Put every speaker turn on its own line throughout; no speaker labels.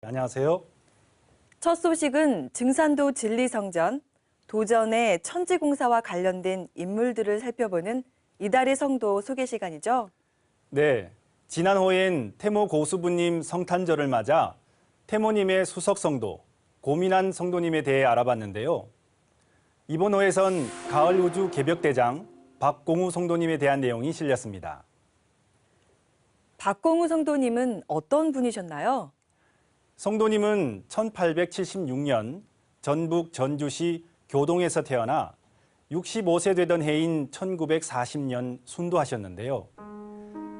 안녕하세요.
첫 소식은 증산도 진리성전, 도전의 천지공사와 관련된 인물들을 살펴보는 이달의 성도 소개 시간이죠.
네, 지난 호엔 태모 고수부님 성탄절을 맞아 태모님의 수석성도, 고민한 성도님에 대해 알아봤는데요. 이번 호에선 가을우주 개벽대장 박공우 성도님에 대한 내용이 실렸습니다.
박공우 성도님은 어떤 분이셨나요?
성도님은 1876년 전북 전주시 교동에서 태어나 65세 되던 해인 1940년 순도하셨는데요.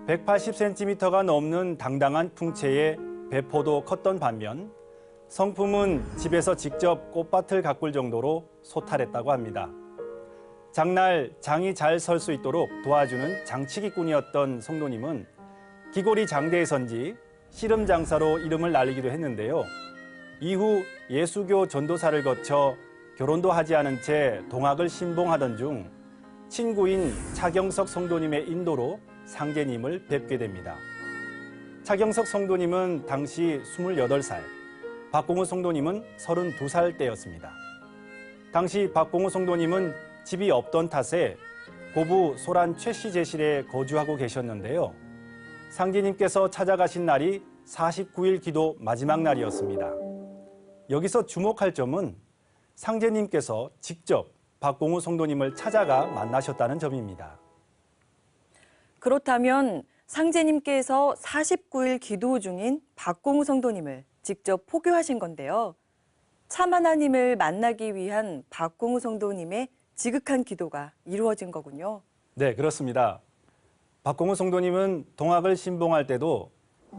180cm가 넘는 당당한 풍채에 배포도 컸던 반면 성품은 집에서 직접 꽃밭을 가꿀 정도로 소탈했다고 합니다. 장날 장이 잘 설 수 있도록 도와주는 장치기꾼이었던 성도님은 기골이 장대에선지 씨름 장사로 이름을 날리기도 했는데요. 이후 예수교 전도사를 거쳐 결혼도 하지 않은 채 동학을 신봉하던 중 친구인 차경석 성도님의 인도로 상제님을 뵙게 됩니다. 차경석 성도님은 당시 28살, 박공우 성도님은 32살 때였습니다. 당시 박공우 성도님은 집이 없던 탓에 고부 소란 최씨 제실에 거주하고 계셨는데요. 상제님께서 찾아가신 날이 49일 기도 마지막 날이었습니다. 여기서 주목할 점은 상제님께서 직접 박공우 성도님을 찾아가 만나셨다는 점입니다.
그렇다면 상제님께서 49일 기도 중인 박공우 성도님을 직접 포교하신 건데요. 참 하나님을 만나기 위한 박공우 성도님의 지극한 기도가 이루어진 거군요.
네, 그렇습니다. 박공우 성도님은 동학을 신봉할 때도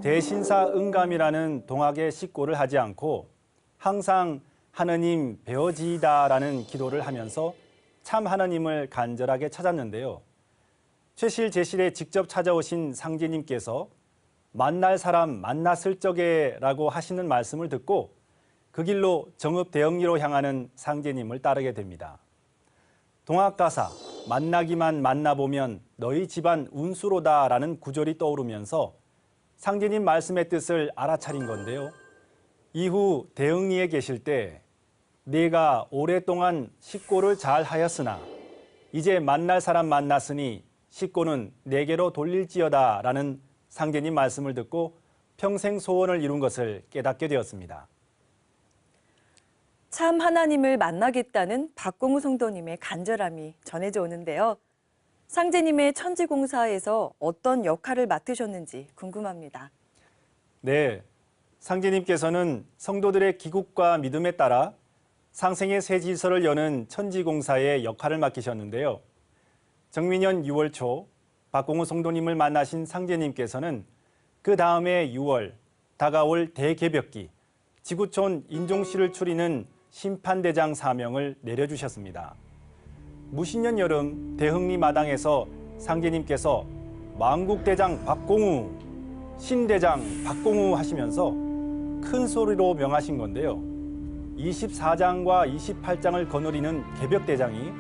대신사 응감이라는 동학의 식고를 하지 않고 항상 하느님 배어지이다라는 기도를 하면서 참 하나님을 간절하게 찾았는데요. 최실 제실에 직접 찾아오신 상제님께서 만날 사람 만났을 적에라고 하시는 말씀을 듣고 그 길로 정읍대흥리로 향하는 상제님을 따르게 됩니다. 동학가사 만나기만 만나보면 너희 집안 운수로다라는 구절이 떠오르면서 상제님 말씀의 뜻을 알아차린 건데요. 이후 대흥리에 계실 때 내가 오랫동안 식고를 잘 하였으나 이제 만날 사람 만났으니 식고는 내게로 돌릴지어다라는 상제님 말씀을 듣고 평생 소원을 이룬 것을 깨닫게 되었습니다.
참 하나님을 만나겠다는 박공우 성도님의 간절함이 전해져 오는데요. 상제님의 천지공사에서 어떤 역할을 맡으셨는지 궁금합니다.
네, 상제님께서는 성도들의 기국과 믿음에 따라 상생의 새 질서를 여는 천지공사의 역할을 맡기셨는데요. 정민년 6월 초 박공우 성도님을 만나신 상제님께서는 그 다음해 6월 다가올 대개벽기 지구촌 인종시를 추리는 심판대장 사명을 내려주셨습니다. 무신년 여름 대흥리 마당에서 상제님께서 만국대장 박공우, 신대장 박공우 하시면서 큰 소리로 명하신 건데요. 24장과 28장을 거느리는 개벽대장이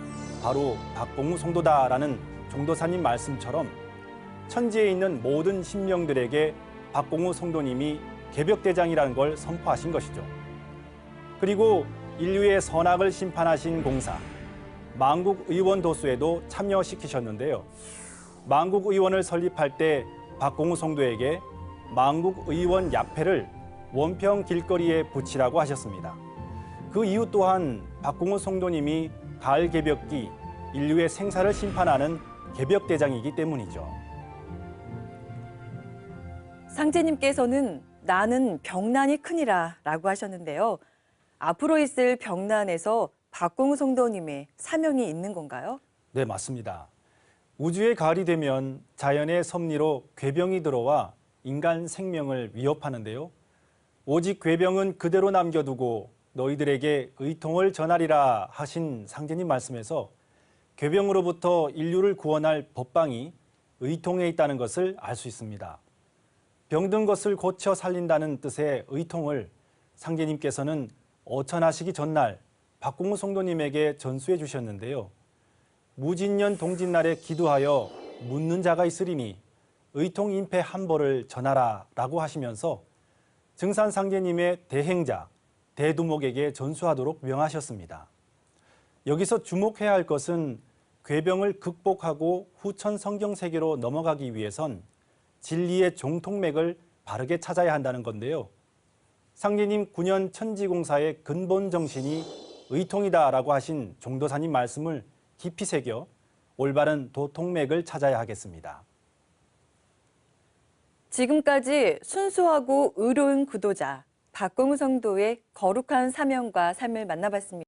바로 박공우 성도다라는 종도사님 말씀처럼 천지에 있는 모든 신명들에게 박공우 성도님이 개벽대장이라는 걸 선포하신 것이죠. 그리고 인류의 선악을 심판하신 공사, 만국의원 도수에도 참여시키셨는데요. 만국의원을 설립할 때 박공우 성도에게 만국의원 야패를 원평 길거리에 붙이라고 하셨습니다. 그 이유 또한 박공우 성도님이 가을 개벽기, 인류의 생사를 심판하는 개벽대장이기 때문이죠.
상제님께서는 나는 병난이 크니라 라고 하셨는데요. 앞으로 있을 병난에서 박공우 성도님의 사명이 있는 건가요?
네, 맞습니다. 우주의 가을이 되면 자연의 섭리로 궤병이 들어와 인간 생명을 위협하는데요. 오직 궤병은 그대로 남겨두고 너희들에게 의통을 전하리라 하신 상제님 말씀에서 궤병으로부터 인류를 구원할 법방이 의통에 있다는 것을 알 수 있습니다. 병든 것을 고쳐 살린다는 뜻의 의통을 상제님께서는 어천하시기 전날 박공우 성도님에게 전수해 주셨는데요. 무진년 동짓날에 기도하여 묻는 자가 있으리니 의통 임패 한 벌을 전하라 라고 하시면서 증산 상제님의 대행자, 대두목에게 전수하도록 명하셨습니다. 여기서 주목해야 할 것은 궤병을 극복하고 후천 성경 세계로 넘어가기 위해선 진리의 종통맥을 바르게 찾아야 한다는 건데요. 상제님 9년 천지공사의 근본 정신이 의통이다라고 하신 종도사님 말씀을 깊이 새겨 올바른 도통맥을 찾아야 하겠습니다.
지금까지 순수하고 의로운 구도자 박공우 성도의 거룩한 사명과 삶을 만나봤습니다.